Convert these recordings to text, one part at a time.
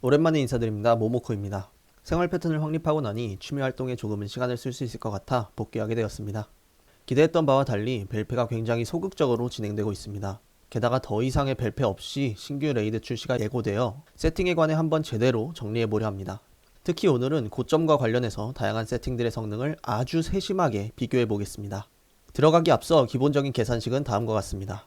오랜만에 인사드립니다. 모모코입니다. 생활 패턴을 확립하고 나니 취미 활동에 조금은 시간을 쓸 수 있을 것 같아 복귀하게 되었습니다. 기대했던 바와 달리 벨페가 굉장히 소극적으로 진행되고 있습니다. 게다가 더 이상의 벨페 없이 신규 레이드 출시가 예고되어 세팅에 관해 한번 제대로 정리해보려 합니다. 특히 오늘은 고점과 관련해서 다양한 세팅들의 성능을 아주 세심하게 비교해보겠습니다. 들어가기 앞서 기본적인 계산식은 다음과 같습니다.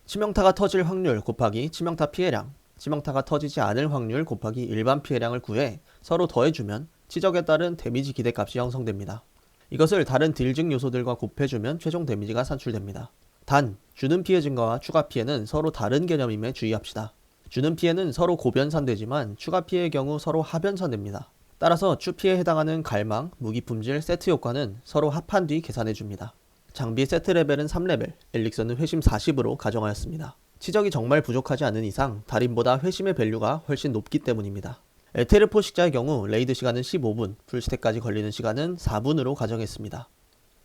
치명타가 터질 확률 곱하기 치명타 피해량, 치명타가 터지지 않을 확률 곱하기 일반 피해량을 구해 서로 더해주면 치적에 따른 데미지 기대값이 형성됩니다. 이것을 다른 딜증 요소들과 곱해주면 최종 데미지가 산출됩니다. 단, 주는 피해 증가와 추가 피해는 서로 다른 개념임에 주의합시다. 주는 피해는 서로 고변산되지만 추가 피해의 경우 서로 하변산됩니다. 따라서 추피에 해당하는 갈망, 무기 품질, 세트 효과는 서로 합한 뒤 계산해줍니다. 장비 세트 레벨은 3레벨, 엘릭서는 회심 40으로 가정하였습니다. 치적이 정말 부족하지 않은 이상 달인보다 회심의 밸류가 훨씬 높기 때문입니다. 에테르 포식자의 경우 레이드 시간은 15분, 풀스택까지 걸리는 시간은 4분으로 가정했습니다.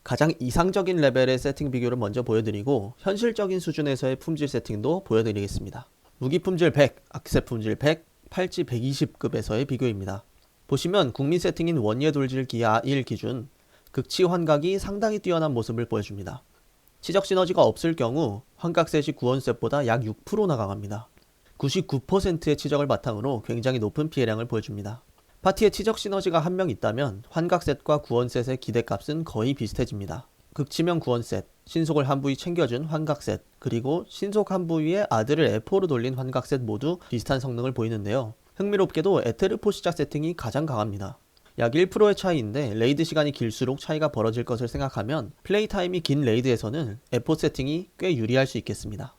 가장 이상적인 레벨의 세팅 비교를 먼저 보여드리고 현실적인 수준에서의 품질 세팅도 보여드리겠습니다. 무기 품질 100, 악세 품질 100, 팔찌 120급에서의 비교입니다. 보시면 국민 세팅인 원예 돌질 기아 1 기준 극치 환각이 상당히 뛰어난 모습을 보여줍니다. 치적 시너지가 없을 경우 환각셋이 구원셋보다 약 6%나 강합니다. 99%의 치적을 바탕으로 굉장히 높은 피해량을 보여줍니다. 파티에 치적 시너지가 한 명 있다면 환각셋과 구원셋의 기대값은 거의 비슷해집니다. 극치명 구원셋, 신속을 한 부위 챙겨준 환각셋, 그리고 신속 한 부위에 아들을 에포로 돌린 환각셋 모두 비슷한 성능을 보이는데요. 흥미롭게도 에테르 포시작 세팅이 가장 강합니다. 약 1%의 차이인데 레이드 시간이 길수록 차이가 벌어질 것을 생각하면 플레이 타임이 긴 레이드에서는 에포 세팅이 꽤 유리할 수 있겠습니다.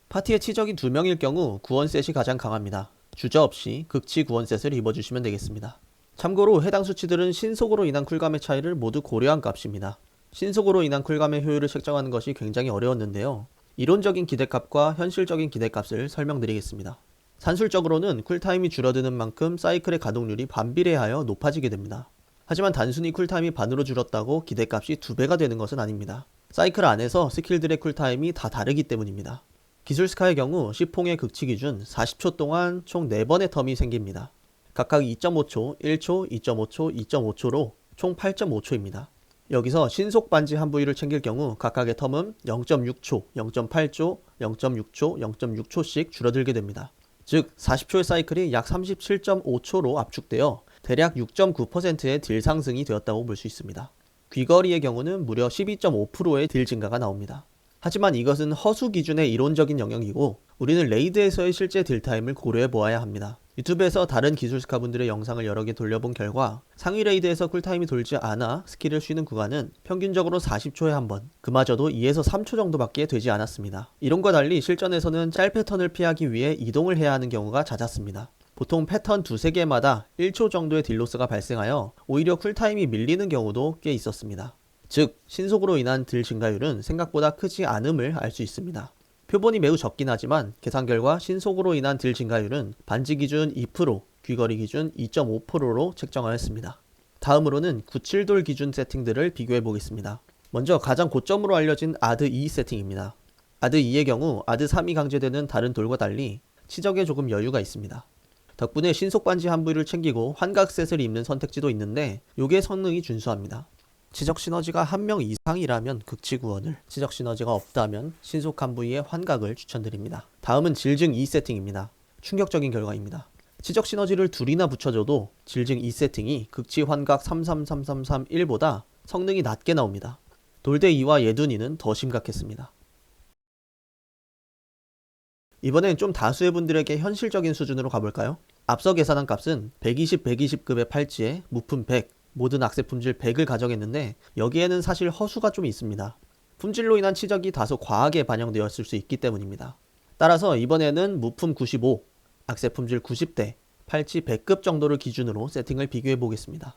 파티에 치적이 2명일 경우 구원셋이 가장 강합니다. 주저없이 극치 구원셋을 입어주시면 되겠습니다. 참고로 해당 수치들은 신속으로 인한 쿨감의 차이를 모두 고려한 값입니다. 신속으로 인한 쿨감의 효율을 책정하는 것이 굉장히 어려웠는데요. 이론적인 기대값과 현실적인 기대값을 설명드리겠습니다. 산술적으로는 쿨타임이 줄어드는 만큼 사이클의 가동률이 반비례하여 높아지게 됩니다. 하지만 단순히 쿨타임이 반으로 줄었다고 기대값이 2배가 되는 것은 아닙니다. 사이클 안에서 스킬들의 쿨타임이 다 다르기 때문입니다. 기술 스카의 경우 시퐁의 극치 기준 40초 동안 총 4번의 텀이 생깁니다. 각각 2.5초, 1초, 2.5초, 2.5초로 총 8.5초입니다. 여기서 신속 반지 한 부위를 챙길 경우 각각의 텀은 0.6초, 0.8초, 0.6초, 0.6초씩 줄어들게 됩니다. 즉 40초의 사이클이 약 37.5초로 압축되어 대략 6.9%의 딜 상승이 되었다고 볼 수 있습니다. 귀걸이의 경우는 무려 12.5%의 딜 증가가 나옵니다. 하지만 이것은 허수 기준의 이론적인 영역이고 우리는 레이드에서의 실제 딜타임을 고려해 보아야 합니다. 유튜브에서 다른 기술스카 분들의 영상을 여러 개 돌려본 결과 상위 레이드에서 쿨타임이 돌지 않아 스킬을 쉬는 구간은 평균적으로 40초에 한 번, 그마저도 2에서 3초 정도밖에 되지 않았습니다. 이론과 달리 실전에서는 짤 패턴을 피하기 위해 이동을 해야 하는 경우가 잦았습니다. 보통 패턴 2~3개마다 1초 정도의 딜로스가 발생하여 오히려 쿨타임이 밀리는 경우도 꽤 있었습니다. 즉, 신속으로 인한 딜 증가율은 생각보다 크지 않음을 알 수 있습니다. 표본이 매우 적긴 하지만 계산 결과 신속으로 인한 딜 증가율은 반지 기준 2%, 귀걸이 기준 2.5%로 책정하였습니다. 다음으로는 97돌 기준 세팅들을 비교해 보겠습니다. 먼저 가장 고점으로 알려진 아드 2 세팅입니다. 아드 2의 경우 아드 3이 강제되는 다른 돌과 달리 치적에 조금 여유가 있습니다. 덕분에 신속 반지 한 부위를 챙기고 환각셋을 입는 선택지도 있는데 요게 성능이 준수합니다. 치적 시너지가 한 명 이상이라면 극치 구원을, 치적 시너지가 없다면 신속 한 부위의 환각을 추천드립니다. 다음은 질증 2 세팅입니다. 충격적인 결과입니다. 치적 시너지를 둘이나 붙여줘도 질증 2 세팅이 극치 환각 3333331보다 성능이 낮게 나옵니다. 돌대 2와 예둔이는 더 심각했습니다. 이번엔 좀 다수의 분들에게 현실적인 수준으로 가볼까요? 앞서 계산한 값은 120-120급의 팔찌에 무품 100, 모든 악세 품질 100을 가정했는데 여기에는 사실 허수가 좀 있습니다. 품질로 인한 치적이 다소 과하게 반영되었을 수 있기 때문입니다. 따라서 이번에는 무품 95, 악세 품질 90대, 팔찌 100급 정도를 기준으로 세팅을 비교해 보겠습니다.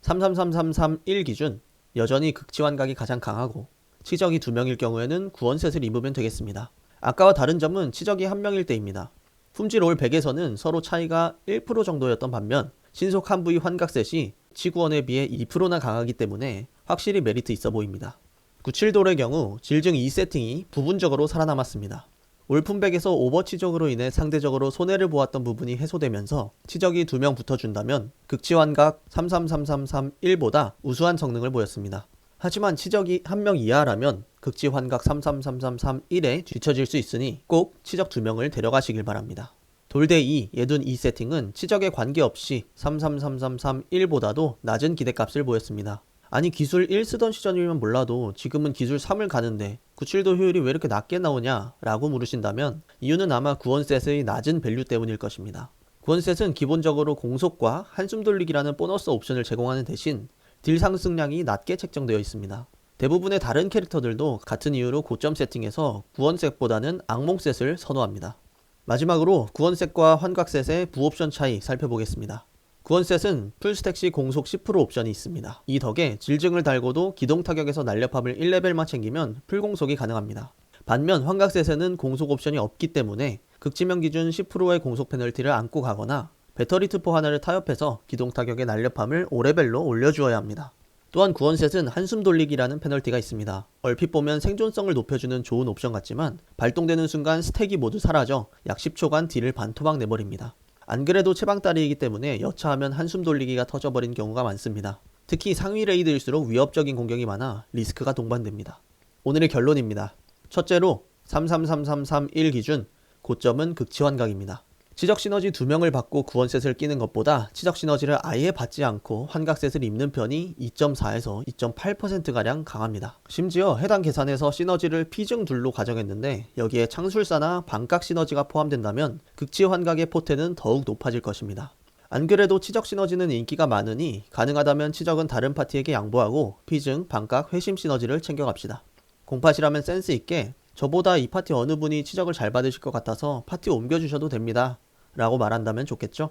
33331 기준, 여전히 극치 환각이 가장 강하고 치적이 2명일 경우에는 구원셋을 입으면 되겠습니다. 아까와 다른 점은 치적이 1명일 때입니다. 품질 올 100에서는 서로 차이가 1% 정도였던 반면 신속 한 부위 환각셋이 치구원에 비해 2%나 강하기 때문에 확실히 메리트 있어 보입니다. 97돌의 경우 질증 2세팅이 부분적으로 살아남았습니다. 올품백에서 오버 치적으로 인해 상대적으로 손해를 보았던 부분이 해소되면서 치적이 2명 붙어준다면 극치환각 333331보다 우수한 성능을 보였습니다. 하지만 치적이 1명 이하라면 극치환각 333331에 뒤처질 수 있으니 꼭 치적 2명을 데려가시길 바랍니다. 돌대 2, 예둔 2 세팅은 치적에 관계없이 333331보다도 낮은 기대값을 보였습니다. 아니 기술 1 쓰던 시절이면 몰라도 지금은 기술 3을 가는데 97도 효율이 왜 이렇게 낮게 나오냐 라고 물으신다면 이유는 아마 구원셋의 낮은 밸류 때문일 것입니다. 구원셋은 기본적으로 공속과 한숨 돌리기라는 보너스 옵션을 제공하는 대신 딜 상승량이 낮게 책정되어 있습니다. 대부분의 다른 캐릭터들도 같은 이유로 고점 세팅에서 구원셋보다는 악몽셋을 선호합니다. 마지막으로 구원셋과 환각셋의 부옵션 차이 살펴보겠습니다. 구원셋은 풀스택 시 공속 10% 옵션이 있습니다. 이 덕에 질증을 달고도 기동 타격에서 날렵함을 1레벨만 챙기면 풀공속이 가능합니다. 반면 환각셋에는 공속 옵션이 없기 때문에 극지명 기준 10%의 공속 페널티를 안고 가거나 배터리 투포 하나를 타협해서 기동 타격의 날렵함을 5레벨로 올려주어야 합니다. 또한 구원셋은 한숨 돌리기라는 페널티가 있습니다. 얼핏 보면 생존성을 높여주는 좋은 옵션 같지만 발동되는 순간 스택이 모두 사라져 약 10초간 딜을 반토막 내버립니다. 안 그래도 채방다리이기 때문에 여차하면 한숨 돌리기가 터져버린 경우가 많습니다. 특히 상위 레이드일수록 위협적인 공격이 많아 리스크가 동반됩니다. 오늘의 결론입니다. 첫째로 333331 기준 고점은 극치환각입니다. 치적 시너지 2명을 받고 구원셋을 끼는 것보다 치적 시너지를 아예 받지 않고 환각셋을 입는 편이 2.4에서 2.8%가량 강합니다. 심지어 해당 계산에서 시너지를 피증 둘로 가정했는데 여기에 창술사나 반각 시너지가 포함된다면 극치 환각의 포텐은 더욱 높아질 것입니다. 안 그래도 치적 시너지는 인기가 많으니 가능하다면 치적은 다른 파티에게 양보하고 피증, 반각, 회심 시너지를 챙겨갑시다. 공팟이라면 센스 있게 저보다 이 파티 어느 분이 치적을 잘 받으실 것 같아서 파티 옮겨주셔도 됩니다 라고 말한다면 좋겠죠?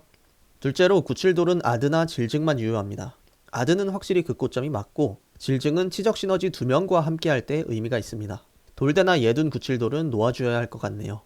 둘째로 97돌은 아드나 질증만 유효합니다. 아드는 확실히 극고점이 맞고 질증은 치적 시너지 2명과 함께 할 때 의미가 있습니다. 돌대나 예둔 97돌은 놓아줘야 할 것 같네요.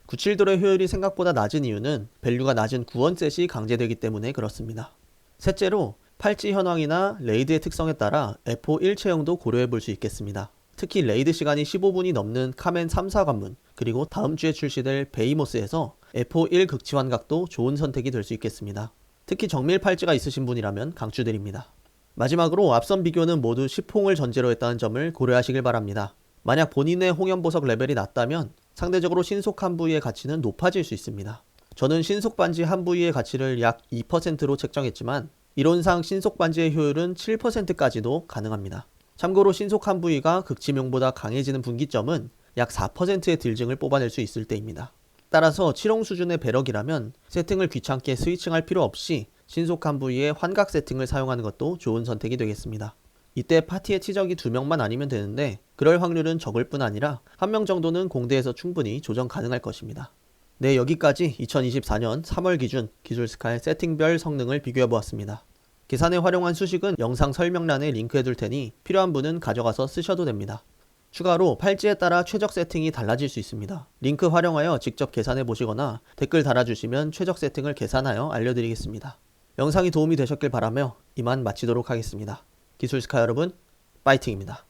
97돌의 효율이 생각보다 낮은 이유는 밸류가 낮은 구원셋이 강제되기 때문에 그렇습니다. 셋째로 팔찌 현황이나 레이드의 특성에 따라 F5 1체형도 고려해 볼 수 있겠습니다. 특히 레이드 시간이 15분이 넘는 카멘 3사 관문 그리고 다음 주에 출시될 베이모스에서 F5 1 극치환각도 좋은 선택이 될 수 있겠습니다. 특히 정밀 팔찌가 있으신 분이라면 강추드립니다. 마지막으로 앞선 비교는 모두 10홍을 전제로 했다는 점을 고려하시길 바랍니다. 만약 본인의 홍연보석 레벨이 낮다면 상대적으로 신속 한 부위의 가치는 높아질 수 있습니다. 저는 신속 반지 한 부위의 가치를 약 2%로 책정했지만 이론상 신속 반지의 효율은 7%까지도 가능합니다. 참고로 신속 한 부위가 극치명보다 강해지는 분기점은 약 4%의 딜증을 뽑아낼 수 있을 때입니다. 따라서 7홍 수준의 배럭이라면 세팅을 귀찮게 스위칭할 필요 없이 신속 한 부위의 환각 세팅을 사용하는 것도 좋은 선택이 되겠습니다. 이때 파티에 치적이 2명만 아니면 되는데 그럴 확률은 적을 뿐 아니라 1명 정도는 공대에서 충분히 조정 가능할 것입니다. 네, 여기까지 2024년 3월 기준 기술스카의 세팅별 성능을 비교해보았습니다. 계산에 활용한 수식은 영상 설명란에 링크해둘 테니 필요한 분은 가져가서 쓰셔도 됩니다. 추가로 팔찌에 따라 최적 세팅이 달라질 수 있습니다. 링크 활용하여 직접 계산해 보시거나 댓글 달아주시면 최적 세팅을 계산하여 알려드리겠습니다. 영상이 도움이 되셨길 바라며 이만 마치도록 하겠습니다. 기술스카 여러분, 파이팅입니다.